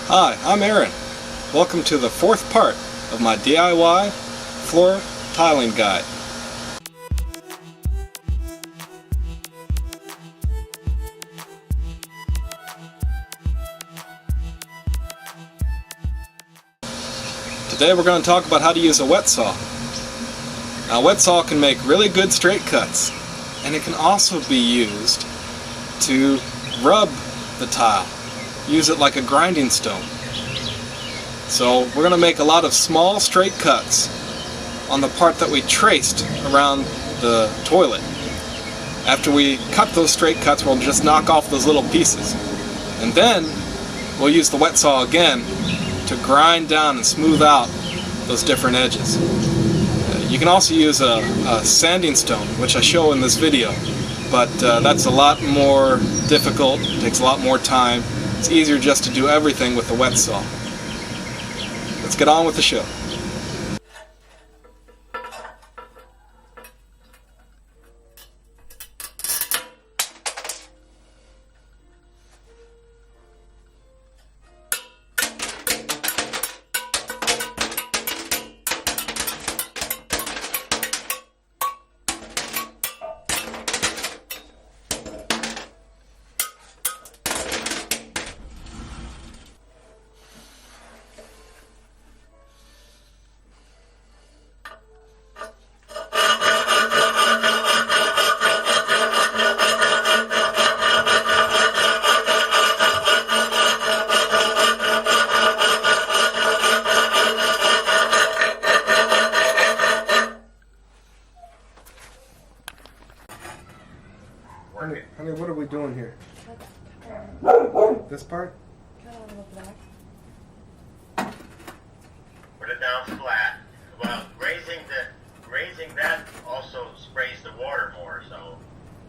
Hi, I'm Aaron. Welcome to the fourth part of my DIY floor tiling guide. Today we're going to talk about how to use a wet saw. Now, a wet saw can make really good straight cuts, and it can also be used to rub the tile. Use it like a grinding stone. So we're going to make a lot of small straight cuts on the part that we traced around the toilet. After we cut those straight cuts, we'll just knock off those little pieces. And then we'll use the wet saw again to grind down and smooth out those different edges. You can also use a sanding stone, which I show in this video, but that's a lot more difficult, takes a lot more time. It's easier just to do everything with the wet saw. Let's get on with the show. Honey, what are we doing here? This part? Put it down flat. Well, raising that also sprays the water more, so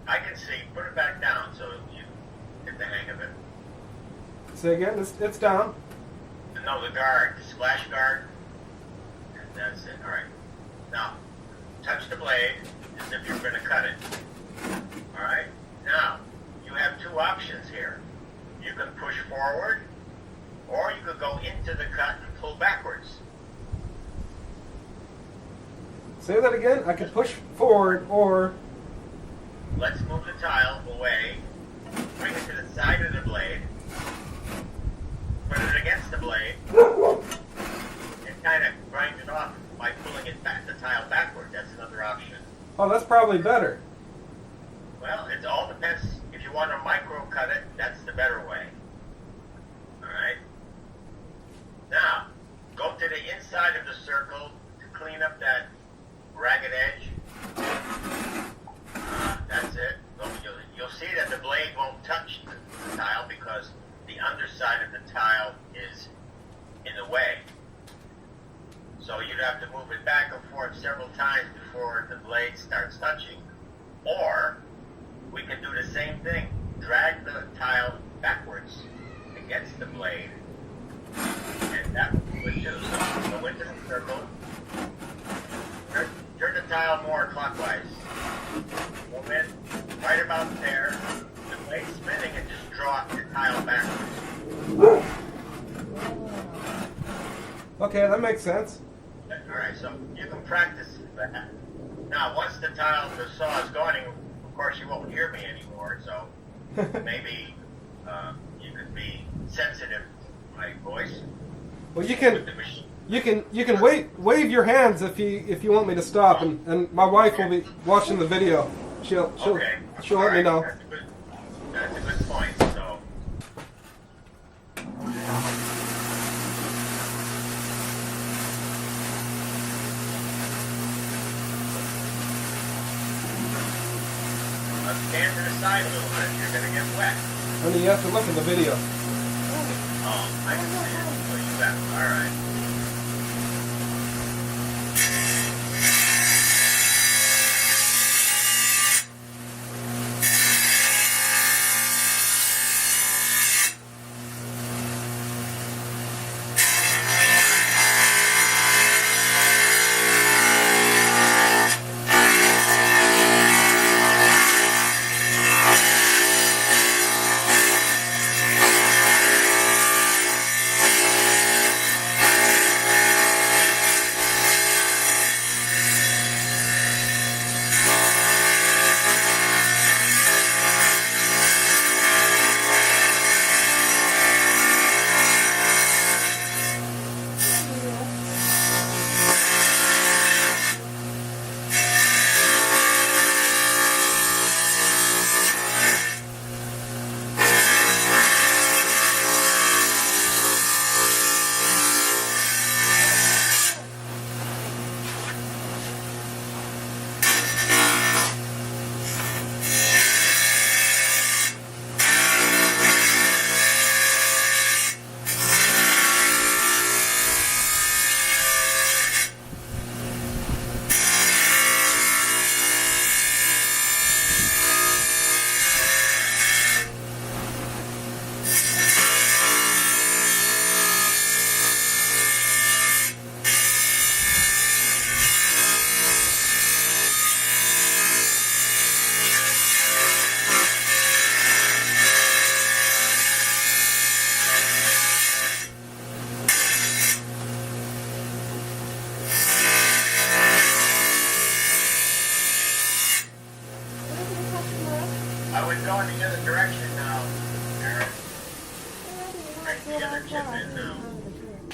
I can see. Put it back down so you get the hang of it. Say again, it's down. No, the guard, the splash guard. That's it. All right. Now, touch the blade as if you're going to cut it. All right. Now, you have two options here. You can push forward, or you could go into the cut and pull backwards. Say that again. I can push forward, or... Let's move the tile away, bring it to the side of the blade, put it against the blade, and kind of grind it off by pulling it back, the tile backward. That's another option. Oh, that's probably better. Well, it all depends. If you want to micro cut it, that's the better way. Alright? Now, go to the inside of the circle to clean up that ragged edge. That's it. You'll see that the blade won't touch the tile because the underside of the tile is in the way. So you'd have to move it back and forth several times before the blade starts touching. Or we can do the same thing. Drag the tile backwards against the blade. And that would do. So go into the circle. Turn the tile more clockwise. Go in right about there. The blade spinning and just draw the tile backwards. Okay, that makes sense. Alright, so you can practice that. Now, once the saw is going, of course you won't hear me anymore, so maybe you could be sensitive to my voice. Well, you can wave your hands if you want me to stop, and my wife will be watching the video. She'll let me know. That's a good point. So. Stand to the side a little bit. You're going to get wet. I mean, you have to look at the video. Oh, I can see it. So you got it. All right. the other tip in now.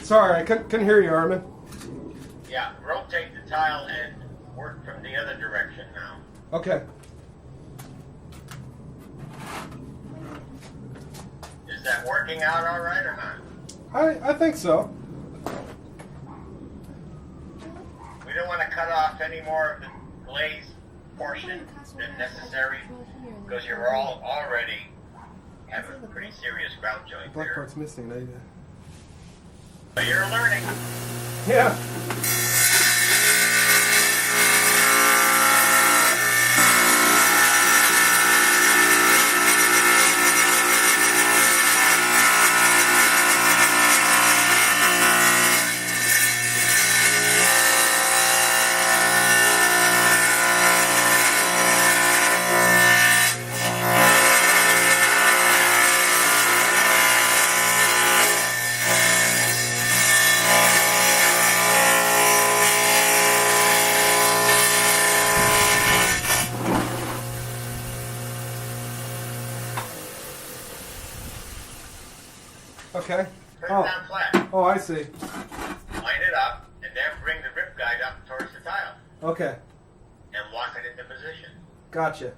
Sorry, I couldn't hear you, Armin. Yeah, rotate the tile and work from the other direction now. Okay. Is that working out all right or not? I think so. We don't want to cut off any more of the glaze portion than necessary because you're all already have a pretty serious grout joint Black there. part's missing. But you're learning. Yeah. Okay. Put it down flat. Oh, I see. Line it up, and then bring the rip guide up towards the tile. Okay. And lock it into position. Gotcha.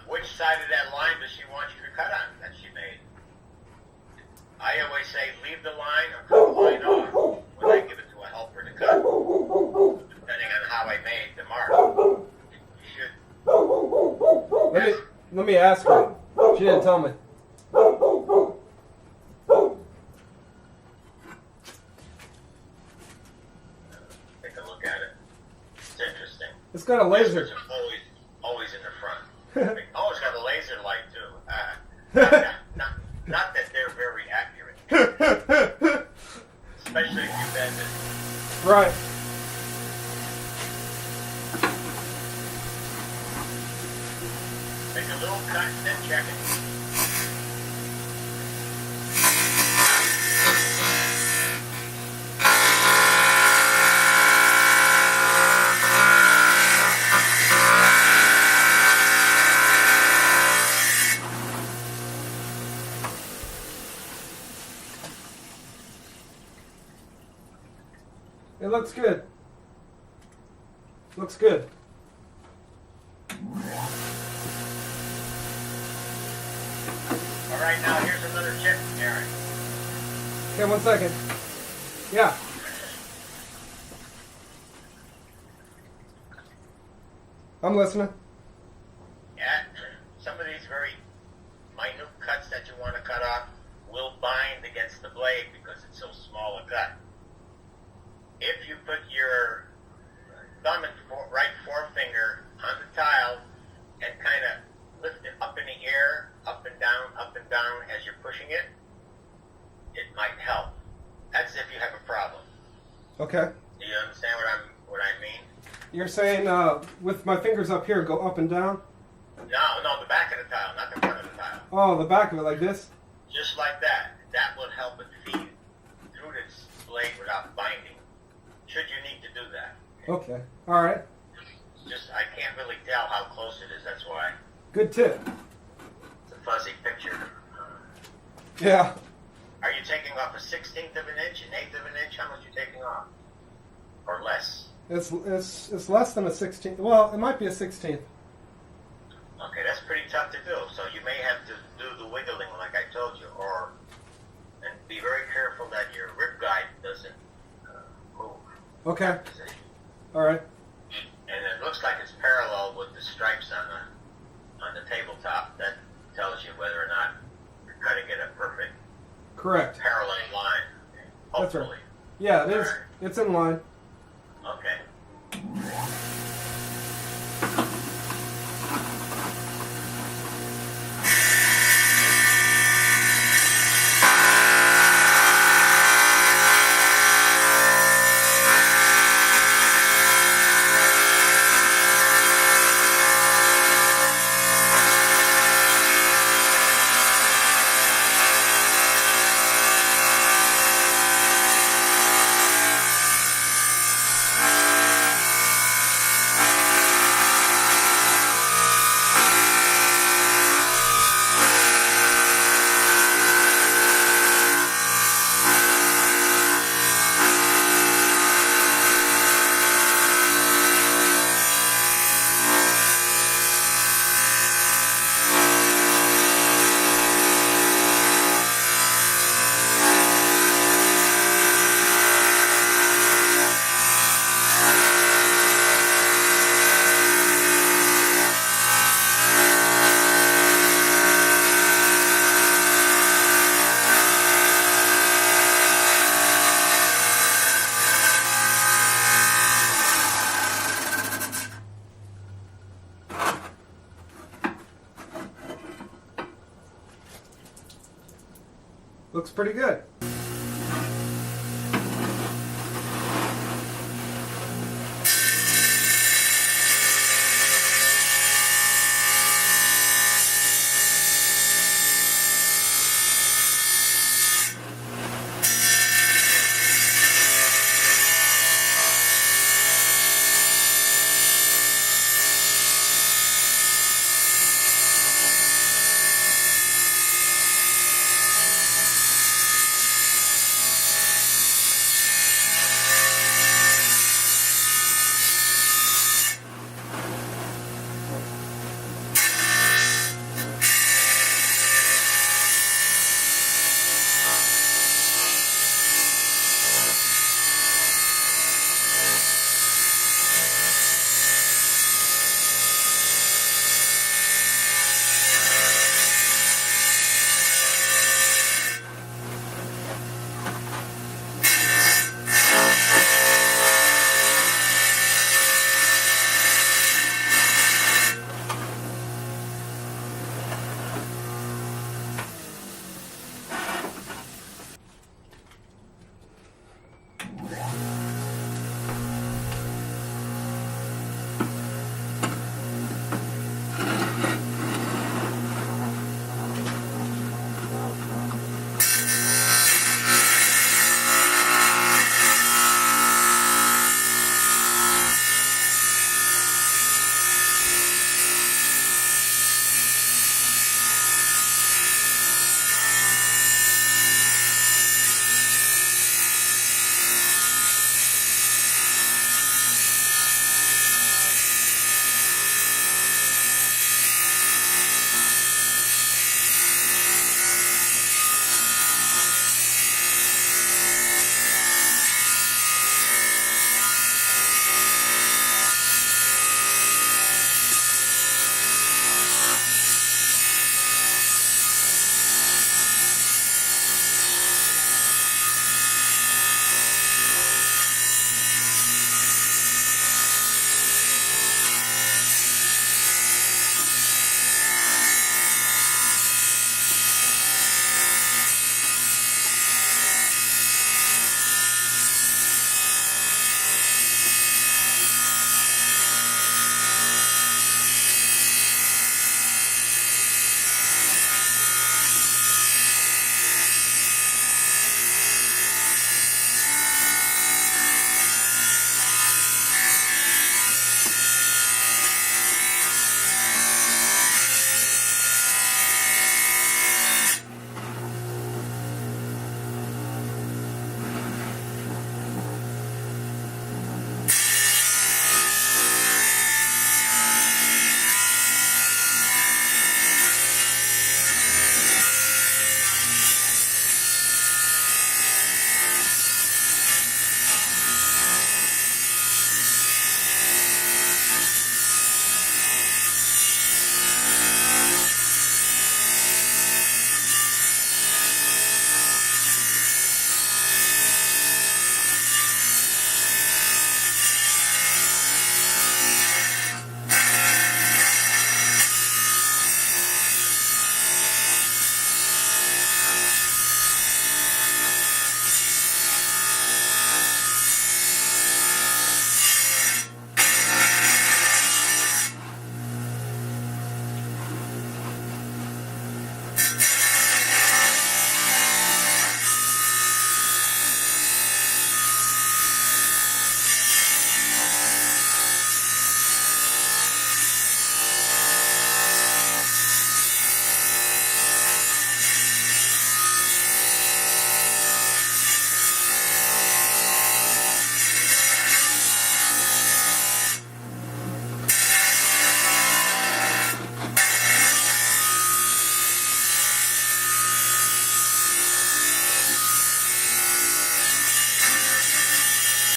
Which side of that line does she want you to cut on that she made? I always say leave the line or cut the line off when I give it to a helper to cut. Depending on how I made the mark. You should. Let me ask her. She didn't tell me. Take a look at it. It's interesting. It's got a laser. Lasers are always in the front. Oh, it's got a laser light too. Not that they're very accurate. Especially if you bend it. Right. Make a little cut and then check it. It looks good. Looks good. All right, now here's another tip, Aaron. Okay, 1 second. Yeah. I'm listening. Yeah, some of these very minute cuts that you want to cut off will bind against the blade because it's so small a cut. If you put your thumb and right forefinger on the tile and kind of lift it up in the air, up and down as you're pushing it, it might help. That's if you have a problem. Okay. Do you understand what I mean? You're saying with my fingers up here, go up and down? No, the back of the tile, not the front of the tile. Oh, the back of it, like this? Just like that. That would help it feed through this blade without binding. Should you need to do that. Okay. All right. Just, I can't really tell how close it is, that's why. Good tip. It's a fuzzy picture. Yeah. Are you taking off a 16th of an inch, an eighth of an inch? How much are you taking off? Or less? It's less than a 16th. Well, it might be a 16th. Okay, that's pretty tough to do. So you may have to do the wiggling like I told you, and be very careful that your rib guide doesn't move. Okay. Position. All right. And it looks like it's parallel with the stripes on the tabletop. That tells you whether or not you're cutting it a perfect Correct. parallel line. That's right. Hopefully. Yeah, it is. All right. It's in line. Okay. Looks pretty good.